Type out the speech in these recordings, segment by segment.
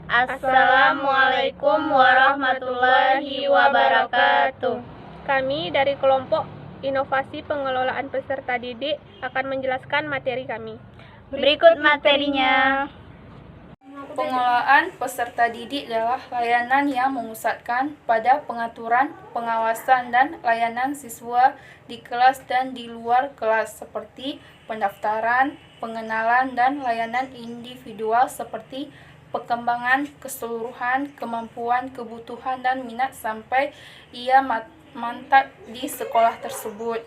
Assalamualaikum warahmatullahi wabarakatuh. Kami dari kelompok Inovasi Pengelolaan Peserta Didik akan menjelaskan materi kami. Berikut materinya. Pengelolaan peserta didik adalah layanan yang memusatkan pada pengaturan, pengawasan, dan layanan siswa di kelas dan di luar kelas seperti pendaftaran, pengenalan, dan layanan individual seperti perkembangan keseluruhan kemampuan, kebutuhan, dan minat sampai ia mantap di sekolah tersebut.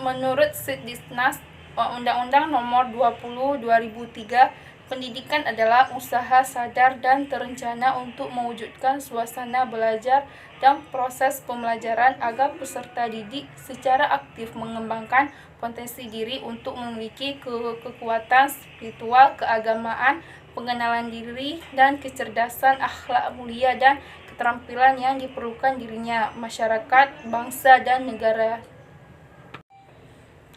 Menurut Sidisnas Undang-Undang Nomor 20 2003, pendidikan adalah usaha sadar dan terencana untuk mewujudkan suasana belajar dan proses pembelajaran agar peserta didik secara aktif mengembangkan potensi diri untuk memiliki kekuatan spiritual, keagamaan, pengenalan diri, dan kecerdasan akhlak mulia dan keterampilan yang diperlukan dirinya, masyarakat, bangsa, dan negara.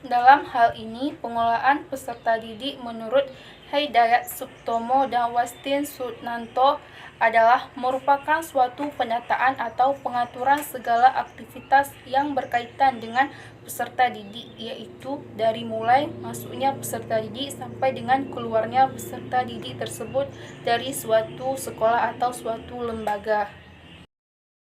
Dalam hal ini, pengelolaan peserta didik menurut Hidayat Sutomo dan Westin Sudnanto adalah merupakan suatu pendataan atau pengaturan segala aktivitas yang berkaitan dengan peserta didik, yaitu dari mulai masuknya peserta didik sampai dengan keluarnya peserta didik tersebut dari suatu sekolah atau suatu lembaga.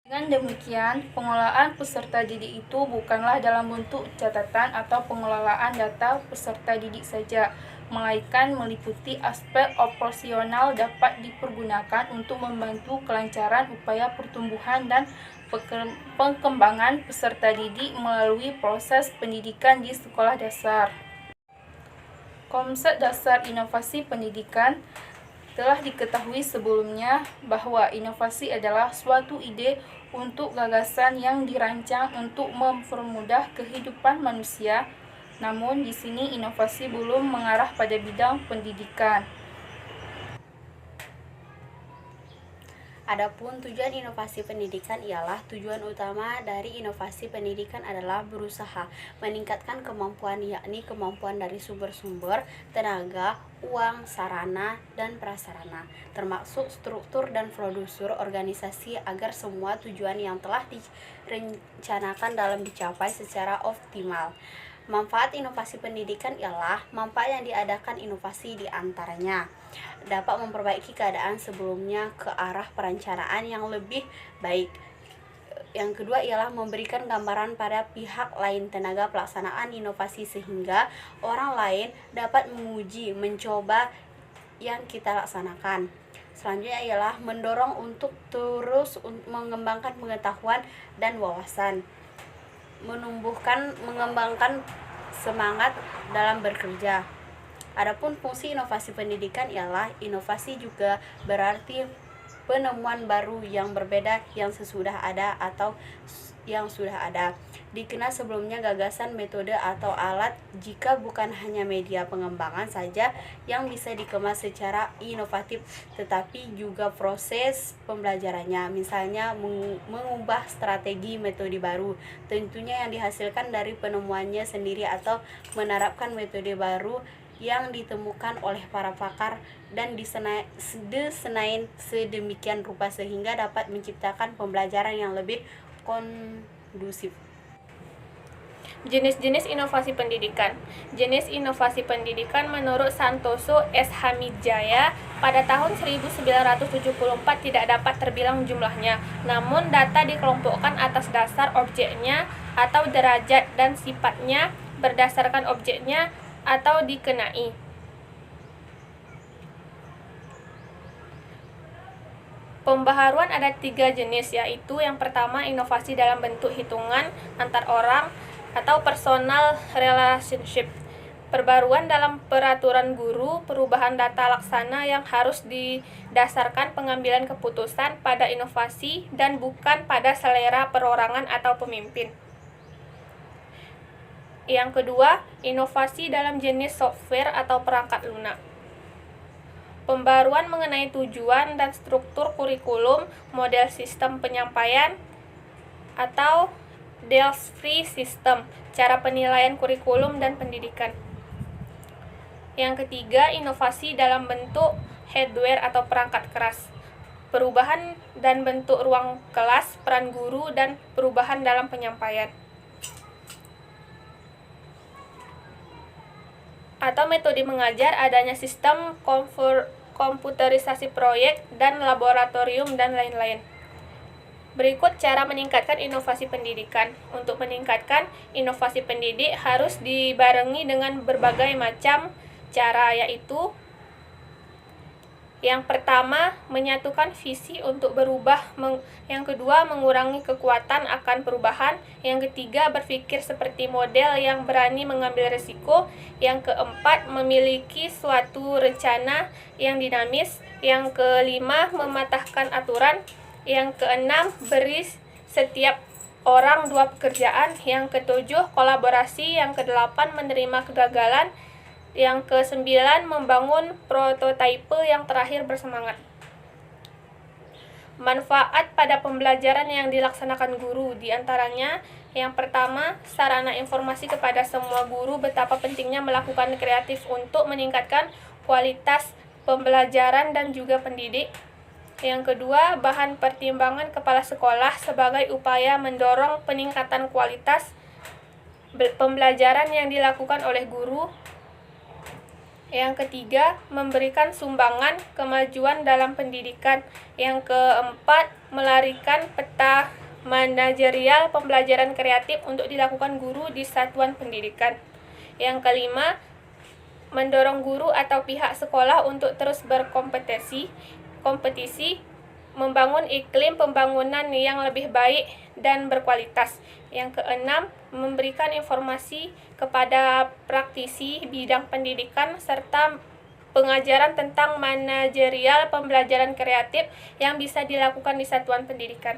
Dengan demikian, pengelolaan peserta didik itu bukanlah dalam bentuk catatan atau pengelolaan data peserta didik saja, melainkan meliputi aspek operasional dapat dipergunakan untuk membantu kelancaran upaya pertumbuhan dan perkembangan peserta didik melalui proses pendidikan di sekolah dasar. Konsep dasar inovasi pendidikan telah diketahui sebelumnya bahwa inovasi adalah suatu ide untuk gagasan yang dirancang untuk mempermudah kehidupan manusia. Namun di sini inovasi belum mengarah pada bidang pendidikan. Adapun tujuan inovasi pendidikan ialah tujuan utama dari inovasi pendidikan adalah berusaha meningkatkan kemampuan, yakni kemampuan dari sumber-sumber, tenaga, uang, sarana, dan prasarana, termasuk struktur dan prosedur organisasi agar semua tujuan yang telah direncanakan dalam dicapai secara optimal. Manfaat inovasi pendidikan ialah manfaat yang diadakan inovasi di antaranya dapat memperbaiki keadaan sebelumnya ke arah perencanaan yang lebih baik. Yang kedua ialah memberikan gambaran pada pihak lain tenaga pelaksanaan inovasi sehingga orang lain dapat menguji, mencoba yang kita laksanakan. Selanjutnya ialah mendorong untuk terus mengembangkan pengetahuan dan wawasan, mengembangkan semangat dalam bekerja. Adapun fungsi inovasi pendidikan ialah inovasi juga berarti penemuan baru yang berbeda yang sesudah ada atau yang sudah ada. Dikenal sebelumnya gagasan, metode, atau alat jika bukan hanya media pengembangan saja yang bisa dikemas secara inovatif, tetapi juga proses pembelajarannya, misalnya mengubah strategi metode baru, tentunya yang dihasilkan dari penemuannya sendiri atau menerapkan metode baru yang ditemukan oleh para pakar dan didesain sedemikian rupa sehingga dapat menciptakan pembelajaran yang lebih kondusif. Jenis-jenis inovasi pendidikan. Jenis inovasi pendidikan menurut Santoso S. Hamidjaya pada tahun 1974 tidak dapat terbilang jumlahnya, namun data dikelompokkan atas dasar objeknya atau derajat dan sifatnya berdasarkan objeknya atau dikenai. Pembaharuan ada 3 jenis, yaitu yang pertama inovasi dalam bentuk hitungan antar orang atau personal relationship, perbaruan dalam peraturan guru, perubahan data laksana yang harus didasarkan pengambilan keputusan pada inovasi dan bukan pada selera perorangan atau pemimpin. Yang kedua, inovasi dalam jenis software atau perangkat lunak. Pembaruan mengenai tujuan dan struktur kurikulum, model sistem penyampaian atau Delphi System, cara penilaian kurikulum dan pendidikan. Yang ketiga, inovasi dalam bentuk hardware atau perangkat keras. Perubahan dan bentuk ruang kelas, peran guru, dan perubahan dalam penyampaian. Atau metode mengajar, adanya sistem komputerisasi proyek dan laboratorium dan lain-lain. Berikut cara meningkatkan inovasi pendidikan. Untuk meningkatkan inovasi pendidik harus dibarengi dengan berbagai macam cara, yaitu yang pertama, menyatukan visi untuk berubah. Yang kedua, mengurangi kekuatan akan perubahan. Yang ketiga, berpikir seperti model yang berani mengambil risiko. Yang keempat, memiliki suatu rencana yang dinamis. Yang kelima, mematahkan aturan. Yang keenam, beri setiap orang 2 pekerjaan. Yang ketujuh, kolaborasi. Yang kedelapan, menerima kegagalan. Yang ke-9, membangun prototipe. Yang terakhir, bersemangat. Manfaat pada pembelajaran yang dilaksanakan guru, diantaranya yang pertama, sarana informasi kepada semua guru betapa pentingnya melakukan kreatif untuk meningkatkan kualitas pembelajaran dan juga pendidik. Yang kedua, bahan pertimbangan kepala sekolah sebagai upaya mendorong peningkatan kualitas pembelajaran yang dilakukan oleh guru. Yang ketiga, memberikan sumbangan kemajuan dalam pendidikan. Yang keempat, melarikan peta manajerial pembelajaran kreatif untuk dilakukan guru di satuan pendidikan. Yang kelima, mendorong guru atau pihak sekolah untuk terus berkompetisi, membangun iklim pembangunan yang lebih baik dan berkualitas. Yang keenam, memberikan informasi kepada praktisi bidang pendidikan serta pengajaran tentang manajerial pembelajaran kreatif yang bisa dilakukan di satuan pendidikan.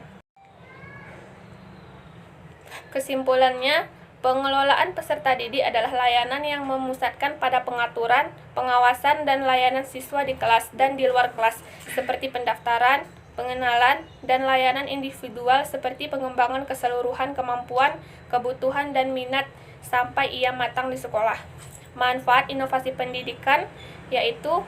Kesimpulannya, pengelolaan peserta didik adalah layanan yang memusatkan pada pengaturan, pengawasan, dan layanan siswa di kelas dan di luar kelas, seperti pendaftaran, pengenalan, dan layanan individual seperti pengembangan keseluruhan kemampuan, kebutuhan, dan minat sampai ia matang di sekolah. Manfaat inovasi pendidikan yaitu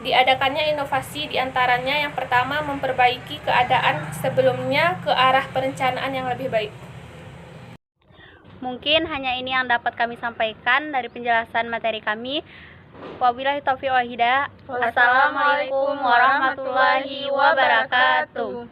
diadakannya inovasi diantaranya yang pertama, memperbaiki keadaan sebelumnya ke arah perencanaan yang lebih baik. Mungkin hanya ini yang dapat kami sampaikan dari penjelasan materi kami. Wabillahi taufiq wal hidayah. Assalamualaikum warahmatullahi wabarakatuh.